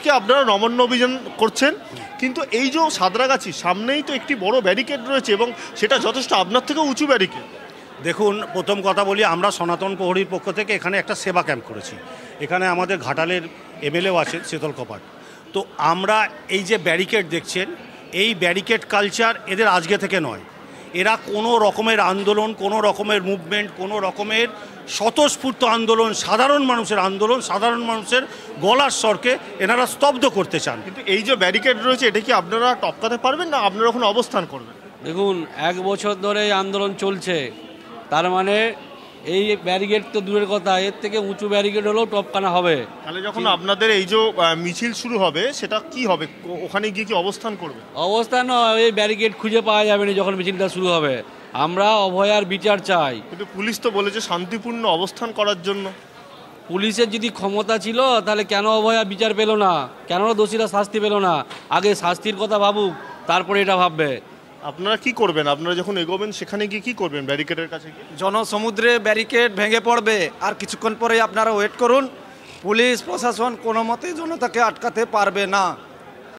আজকে আপনারা নবান্ন অভিযান করছেন, কিন্তু এই যে সাঁতরাগাছি সামনেই তো একটি বড় ব্যারিকেড রয়েছে এবং সেটা যথেষ্ট আপনার থেকেও উঁচু ব্যারিকেড। দেখুন, প্রথম কথা বলি, আমরা সনাতন প্রহরীর পক্ষ থেকে এখানে একটা সেবা ক্যাম্প করেছি। এখানে আমাদের ঘাটালের এমএলএও আছেন, শীতল কপাট। তো আমরা এই যে ব্যারিকেড দেখছেন, এই ব্যারিকেড কালচার এদের আজকে থেকে নয়। এরা কোনো রকমের আন্দোলন, কোনো রকমের মুভমেন্ট, কোনো রকমের স্বতঃস্ফূর্ত আন্দোলন, সাধারণ মানুষের আন্দোলন, সাধারণ মানুষের গলার স্বরকে এনারা স্তব্ধ করতে চান। কিন্তু এই যে ব্যারিকেড রয়েছে এটা কি আপনারা টপকাতে পারবেন না আপনারা এখন অবস্থান করবেন? দেখুন, 1 বছর ধরে এই আন্দোলন চলছে, তার মানে এই ব্যারিকেড তো দূরের কথা, এর থেকে উঁচু ব্যারিকেড হলেও টপকানো হবে। তাহলে যখন আপনাদের এই যে মিছিল শুরু হবে সেটা কি হবে, ওখানে গিয়ে কি অবস্থান করবে? অবস্থান এই ব্যারিকেড খুঁজে পাওয়া যাবে না যখন মিছিলটা শুরু হবে। আমরা অভয়ার বিচার চাই। কিন্তু পুলিশ তো বলেছে শান্তিপূর্ণ অবস্থান করার জন্য। পুলিশের যদি ক্ষমতা ছিল তাহলে কেন অভয়া বিচার পেল না, কেন দোষীরা শাস্তি পেল না? আগে শাস্তির কথা ভাবুক, তারপরে এটা ভাববে। আপনারা কি করবেন? আপনারা যখন এগোবেন সেখানে গিয়ে কি করবেন? ব্যারিকেডের কাছে গিয়ে জনসমুদ্রে ব্যারিকেড ভেঙে পড়বে, আর কিছুক্ষণ পরে আপনারা ওয়েট করুন। পুলিশ প্রশাসন কোনো মতেই জনতাকে আটকাতে পারবে না।